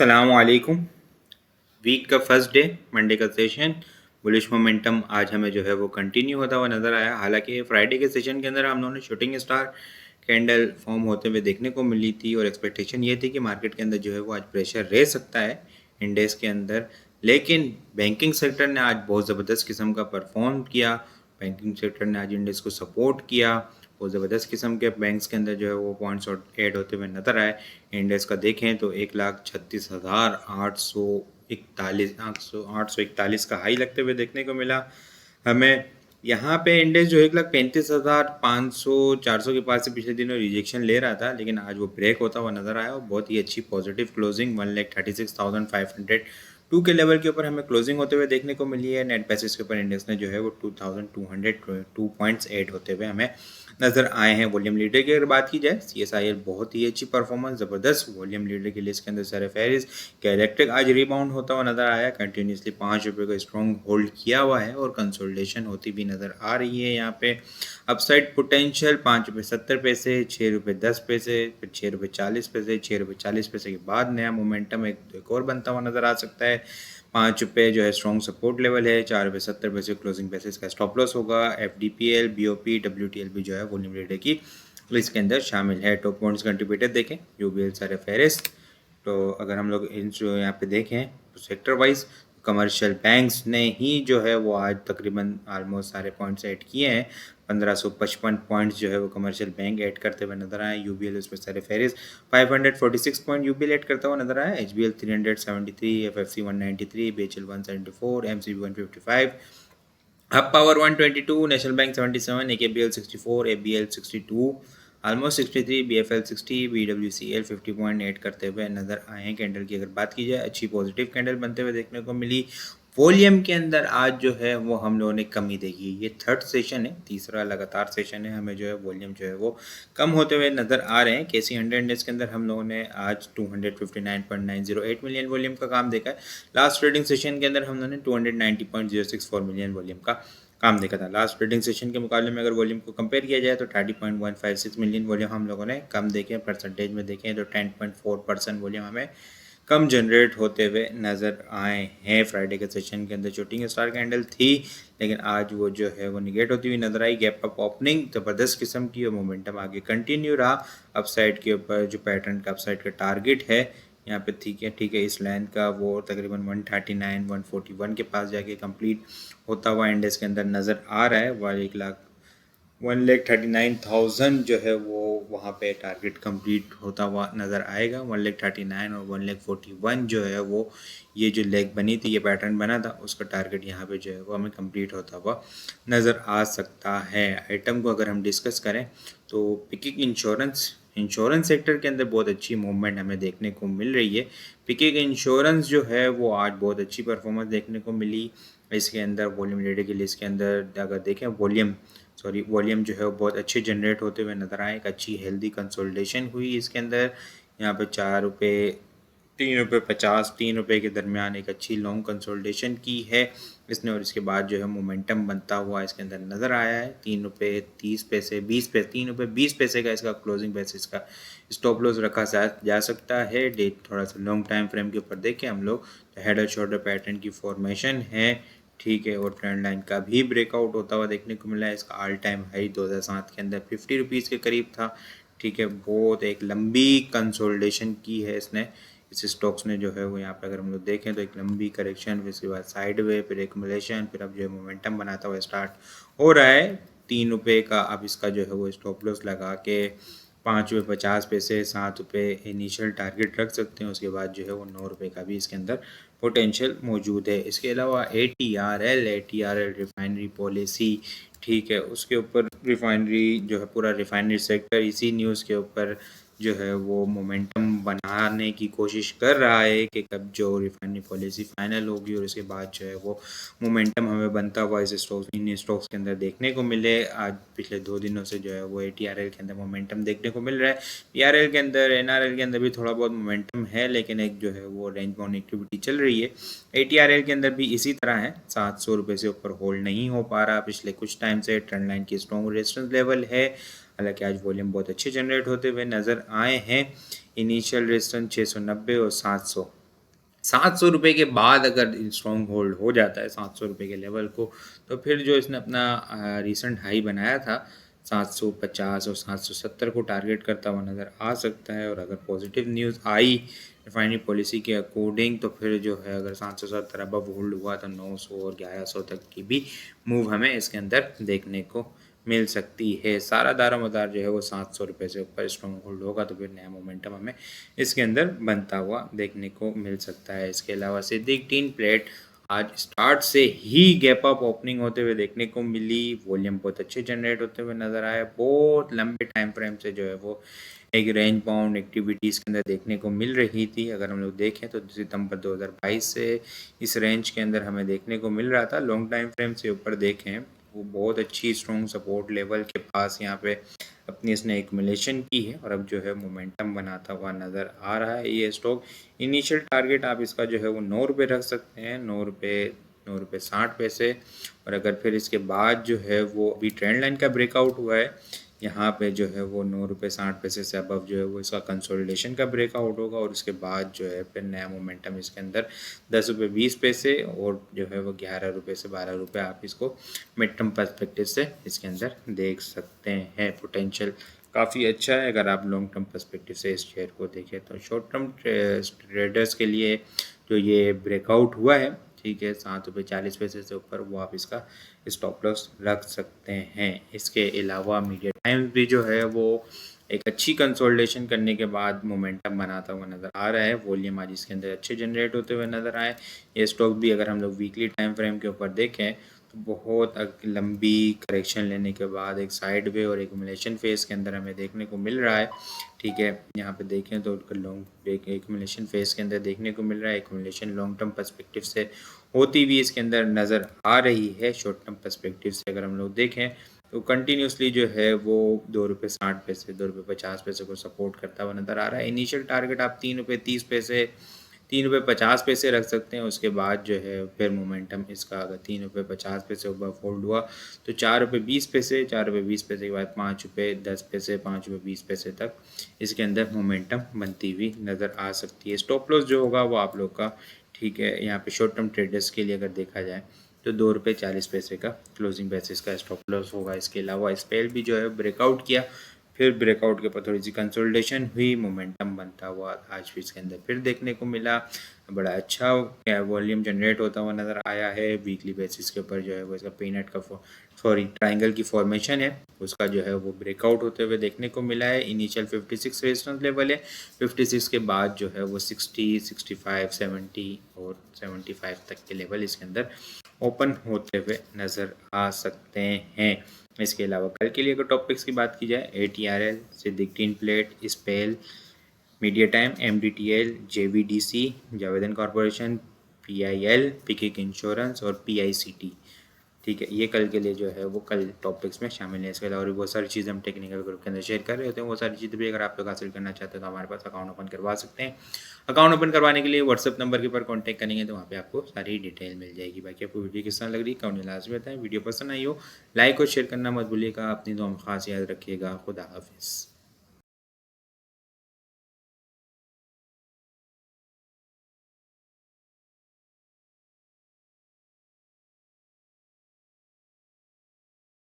अस्सलामुअलैकुम। वीक का first day, Monday का सेशन, बुलिश मोमेंटम आज हमें जो है वो कंटिन्यू होता हुआ नज़र आया। हालांकि फ्राइडे के सेशन के अंदर हम लोगों ने शूटिंग स्टार कैंडल फॉर्म होते हुए देखने को मिली थी और एक्सपेक्टेशन ये थी कि मार्केट के अंदर जो है वो आज प्रेशर रह सकता है इंडेक्स के अंदर। लेकिन बैंकिंग सेक्टर ने आज बहुत ज़बरदस्त किस्म का परफॉर्म किया। बैंकिंग सेक्टर ने आज इंडेक्स को सपोर्ट किया। बहुत ज़बरदस्त किस्म के बैंक्स के अंदर जो है वो पॉइंट्स ऐड होते हुए नज़र आए। इंडेक्स का देखें तो 1,36,841 का हाई लगते हुए देखने को मिला हमें। यहाँ पे इंडेक्स जो 1,35,500 400 के पास से पिछले दिनों रिजेक्शन ले रहा था, लेकिन आज वो ब्रेक होता हुआ नज़र आया और बहुत ही अच्छी पॉजिटिव क्लोजिंग 1,36,502 के लेवल के ऊपर हमें क्लोजिंग होते हुए देखने को मिली है। नेट बेसिस के ऊपर इंडेक्स ने जो है वो 2,202 पॉइंट्स ऐड होते हुए हमें नज़र आए हैं। वॉल्यूम लीडर की अगर बात की जाए, CSIL बहुत ही अच्छी परफॉर्मेंस, ज़बरदस्त वॉल्यूम लीडर की लिस्ट के अंदर सर फेरिस इलेक्ट्रिक आज रिबाउंड होता हुआ नज़र आया। कंटिन्यूसली ₹5 को स्ट्रॉन्ग होल्ड किया हुआ है और कंसोलिडेशन होती भी नज़र आ रही है। यहाँ पे अपसाइड पोटेंशियल ₹5.70, ₹6.10, फिर ₹6.40, ₹6.40 के बाद नया मोमेंटम एक और बनता हुआ नज़र आ सकता है। ₹5 जो है स्ट्रॉन्ग सपोर्ट लेवल है। ₹4.70 क्लोजिंग बेसिस का स्टॉप लॉस होगा। FDPL, BOP, WTL भी जो है वॉल्यूम लीडर की लिस्ट के अंदर शामिल है। टॉप पॉइंट्स कंट्रीब्यूटर देखें, UBL, सर फेरिस। तो अगर हम लोग इन जो यहाँ पे देखें तो सेक्टर वाइज कमर्शियल बैंक्स ने ही जो है वो आज तकरीबन ऑलमोस्ट सारे पॉइंट्स ऐड किए हैं। 1555 पॉइंट्स जो है वो कमर्शियल बैंक ऐड करते हुए नजर आए। UBL उसमें सर फेरिस 546 पॉइंट UBL ऐड करता हुआ नजर आया। HBL 373, FFC 193, BHL 174, MCB 155, hub power 122, national bank 77, AKBL 64, ABL 62, almost 63, BFL 60, BWCL 50 point add करते हुए नज़र आए हैं। कैंडल की अगर बात की जाए, अच्छी पॉजिटिव कैंडल बनते हुए देखने को मिली। वॉल्यूम के अंदर आज जो है वो हम लोगों ने कमी देखी। ये थर्ड सेशन है, तीसरा लगातार सेशन है, हमें जो है वॉल्यूम जो है वो कम होते हुए नज़र आ रहे हैं। KC 100 इंडेक्स के अंदर हम लोगों ने आज 259.908 मिलियन वॉल्यूम का काम देखा है। लास्ट ट्रेडिंग सेशन के अंदर हम लोगों ने 290.064 मिलियन वॉल्यूम का काम देखा था। लास्ट ट्रेडिंग सेशन के मुकाबले में अगर वॉल्यूम को कंपेयर किया जाए तो 30.156 मिलियन वॉल्यूम हम लोगों ने कम देखे। परसेंटेज में देखें तो 10.4% वॉल्यूम हमें कम जनरेट होते हुए नज़र आए हैं। फ्राइडे के सेशन के अंदर शूटिंग स्टार कैंडल थी, लेकिन आज वो जो है वो निगेट होती हुई नजर आई। गैप अप ओपनिंग ज़बरदस्त किस्म की और मोमेंटम आगे कंटिन्यू रहा। अपसाइड के ऊपर जो पैटर्न का अपसाइड का टारगेट है यहाँ पे ठीक है इस लाइन का वो तकरीबन 139 141 के पास जाके कंप्लीट होता हुआ इंडेक्स के अंदर नज़र आ रहा है। 1,39,000 जो है वो वहाँ पे टारगेट कंप्लीट होता हुआ नज़र आएगा। 1,39,000 और 1,41,000 जो है वो ये जो लेग बनी थी, ये पैटर्न बना था, उसका टारगेट यहाँ पे जो है वो हमें कंप्लीट होता हुआ नज़र आ सकता है। आइटम को अगर हम डिस्कस करें तो पिकिंग इंश्योरेंस सेक्टर के अंदर बहुत अच्छी मूवमेंट हमें देखने को मिल रही है। पिकिंग इंश्योरेंस जो है वो आज बहुत अच्छी परफॉर्मेंस देखने को मिली। इसके अंदर वॉल्यूम लेडर की लिस्ट के अंदर अगर देखें वॉल्यूम जो है वो बहुत अच्छे जनरेट होते हुए नज़र आए। एक अच्छी हेल्दी कंसोलिडेशन हुई इसके अंदर। यहाँ पे ₹4, ₹3.50, ₹3 के दरमियान एक अच्छी लॉन्ग कंसोलिडेशन की है इसने और इसके बाद जो है मोमेंटम बनता हुआ इसके अंदर नज़र आया है। ₹3.30, ₹3.20 का इसका क्लोजिंग बेसिस का स्टॉप लॉस रखा जा सकता है। डेट थोड़ा सा लॉन्ग टाइम फ्रेम के ऊपर देखें हम लोग तो हेड और शोल्डर पैटर्न की फॉर्मेशन है, ठीक है, और ट्रेंड लाइन का भी ब्रेकआउट होता हुआ देखने को मिला है। इसका ऑल टाइम हाई 2007 के अंदर ₹50 के करीब था, ठीक है। बहुत एक लंबी कंसोलिडेशन की है इसने, इस स्टॉक्स ने जो है वो यहाँ पे अगर हम लोग देखें तो एक लंबी करेक्शन, फिर उसके बाद साइड वे, फिर एक्युमुलेशन, फिर अब जो है मोमेंटम बनाता हुआ स्टार्ट हो रहा है। ₹3 का अब इसका जो है वो स्टॉप लॉस लगा के ₹5.50, ₹7 इनिशियल टारगेट रख सकते हैं। उसके बाद जो है वो ₹9 का भी इसके अंदर पोटेंशियल मौजूद है। इसके अलावा ATRL रिफाइनरी पॉलिसी, ठीक है, उसके ऊपर रिफाइनरी जो है पूरा रिफाइनरी सेक्टर इसी न्यूज़ के ऊपर जो है वो मोमेंटम बनाने की कोशिश कर रहा है कि कब जो रिफाइनरी पॉलिसी फाइनल होगी और उसके बाद जो है वो मोमेंटम हमें बनता हुआ इन स्टॉक्स के अंदर देखने को मिले। आज पिछले 2 दिनों से जो है वो ATRL के अंदर मोमेंटम देखने को मिल रहा है। PRL के अंदर, NRL के अंदर भी थोड़ा बहुत मोमेंटम है, लेकिन एक जो है वो रेंज बाउंड एक्टिविटी चल रही है। ATRL के अंदर भी इसी तरह है, ₹700 से ऊपर होल्ड नहीं हो पा रहा पिछले कुछ टाइम से। ट्रेंड लाइन की स्ट्रॉन्ग रेजिस्टेंस लेवल है, हालांकि आज वॉल्यूम बहुत अच्छे जनरेट होते हुए नज़र आए हैं। इनिशियल रेजिस्टेंस 690 और 700, ₹700 के बाद अगर स्ट्रॉन्ग होल्ड हो जाता है ₹700 के लेवल को, तो फिर जो इसने अपना रीसेंट हाई बनाया था 750 और 770 को टारगेट करता हुआ नज़र आ सकता है। और अगर पॉजिटिव न्यूज़ आई रिफाइनरी पॉलिसी के अकॉर्डिंग, तो फिर जो है अगर 770 अबव होल्ड हुआ तो 900 और 1100 तक की भी मूव हमें इसके अंदर देखने को मिल सकती है। सारा दारोमदार जो है वो ₹700 से ऊपर स्ट्रॉन्ग होल्ड होगा तो फिर नया मोमेंटम हमें इसके अंदर बनता हुआ देखने को मिल सकता है। इसके अलावा सिद्दीक टीन प्लेट आज स्टार्ट से ही गैप अप ओपनिंग होते हुए देखने को मिली। वॉल्यूम बहुत अच्छे जनरेट होते हुए नज़र आए। बहुत लंबे टाइम फ्रेम से जो है वो एक रेंज बाउंड एक्टिविटीज़ के अंदर देखने को मिल रही थी। अगर हम लोग देखें तो सितंबर 2022 से इस रेंज के अंदर हमें देखने को मिल रहा था। लॉन्ग टाइम फ्रेम से ऊपर देखें, वो बहुत अच्छी स्ट्रॉन्ग सपोर्ट लेवल के पास यहाँ पे अपनी इसने एक्युमुलेशन की है और अब जो है मोमेंटम बनाता हुआ नज़र आ रहा है ये स्टॉक। इनिशियल टारगेट आप इसका जो है वो ₹9 रख सकते हैं, ₹9.60। और अगर फिर इसके बाद जो है वो अभी ट्रेंड लाइन का ब्रेकआउट हुआ है, यहाँ पे जो है वो ₹9.60 से अबव जो है वो इसका कंसोलिडेशन का ब्रेकआउट होगा और उसके बाद जो है फिर नया मोमेंटम इसके अंदर ₹10.20 और जो है वो ₹11 से ₹12 आप इसको मिड टर्म पर्सपेक्टिव से इसके अंदर देख सकते हैं। पोटेंशियल काफ़ी अच्छा है अगर आप लॉन्ग टर्म पर्सपेक्टिव से इस शेयर को देखें। तो शॉर्ट टर्म ट्रेडर्स के लिए जो ये ब्रेकआउट हुआ है, ठीक है, ₹7.40 से ऊपर, वो आप इसका स्टॉप लॉस रख सकते हैं। इसके अलावा मीडिया टाइम्स भी जो है वो एक अच्छी कंसोलिडेशन करने के बाद मोमेंटम बनाता हुआ नज़र आ रहा है। वॉल्यूम आज इसके अंदर अच्छे जनरेट होते हुए नज़र आए। ये स्टॉक भी अगर हम लोग वीकली टाइम फ्रेम के ऊपर देखें तो बहुत लंबी करेक्शन लेने के बाद एक साइड वे और एक्युमुलेशन फेज़ के अंदर हमें देखने को मिल रहा है। ठीक है, यहाँ पे देखें तो लॉन्ग एक्युमुलेशन फेज़ के अंदर देखने को मिल रहा है। एक्युमुलेशन लॉन्ग टर्म पर्सपेक्टिव से होती हुई इसके अंदर नज़र आ रही है। शॉर्ट टर्म पर्सपेक्टिव से अगर हम लोग देखें तो कंटिन्यूसली जो है वो ₹2.60 ₹2.50 को सपोर्ट करता हुआ नज़र आ रहा है। इनिशियल टारगेट आप ₹3.30 ₹3.50 रख सकते हैं। उसके बाद जो है फिर मोमेंटम इसका अगर ₹3.50 ऊपर फोल्ड हुआ तो ₹4.20 ₹4.20 के बाद ₹5.10 ₹5.20 तक इसके अंदर मोमेंटम बनती हुई नज़र आ सकती है। स्टॉप लॉस जो होगा वो आप लोग का, ठीक है, यहाँ पे शॉर्ट टर्म ट्रेडर्स के लिए अगर देखा जाए तो ₹2.40 का क्लोजिंग बेसिस का स्टॉप लॉस होगा। इसके अलावा स्पेल भी जो है ब्रेकआउट किया, फिर ब्रेकआउट के ऊपर थोड़ी सी कंसोलिडेशन हुई, मोमेंटम बनता हुआ आज भी इसके अंदर फिर देखने को मिला। बड़ा अच्छा वॉल्यूम जनरेट होता हुआ नज़र आया है। वीकली बेसिस के ऊपर जो है वो इसका पीनट का ट्राइंगल की फॉर्मेशन है, उसका जो है वो ब्रेकआउट होते हुए देखने को मिला है। इनिशियल 56 रेजिस्टेंस लेवल है, 56 के बाद जो है वो 60, 65, 70 और 75 तक के लेवल इसके अंदर ओपन होते हुए नज़र आ सकते हैं। इसके अलावा कल के लिए अगर टॉपिक्स की बात की जाए, ATRL, सिद्दीक टीन प्लेट, स्पेल, media time, MDTL, JVDC, Javedan corporation, PIL, पिकिक इंश्योरेंस और PICT, ठीक है, ये कल के लिए जो है वो कल टॉपिक्स में शामिल है। इसके अलावा और भी बहुत सारी चीज़ें हम टेक्निकल ग्रुप के अंदर शेयर कर रहे होते हैं। वो सारी चीज़ें भी अगर आप लोग हासिल करना चाहते हैं तो हमारे पास अकाउंट ओपन करवा सकते हैं। अकाउंट ओपन करवाने के लिए व्हाट्सअप नंबर के ऊपर कॉन्टैक्ट करेंगे तो वहाँ पे आपको सारी डिटेल मिल जाएगी। बाकी आपको वीडियो किस तरह लग रही है कमेंट में लाजमी बताएं। वीडियो पसंद आई हो लाइक और शेयर करना मत भूलिएगा। अपनी दुआ में खास याद रखिएगा। खुदा हाफिज़।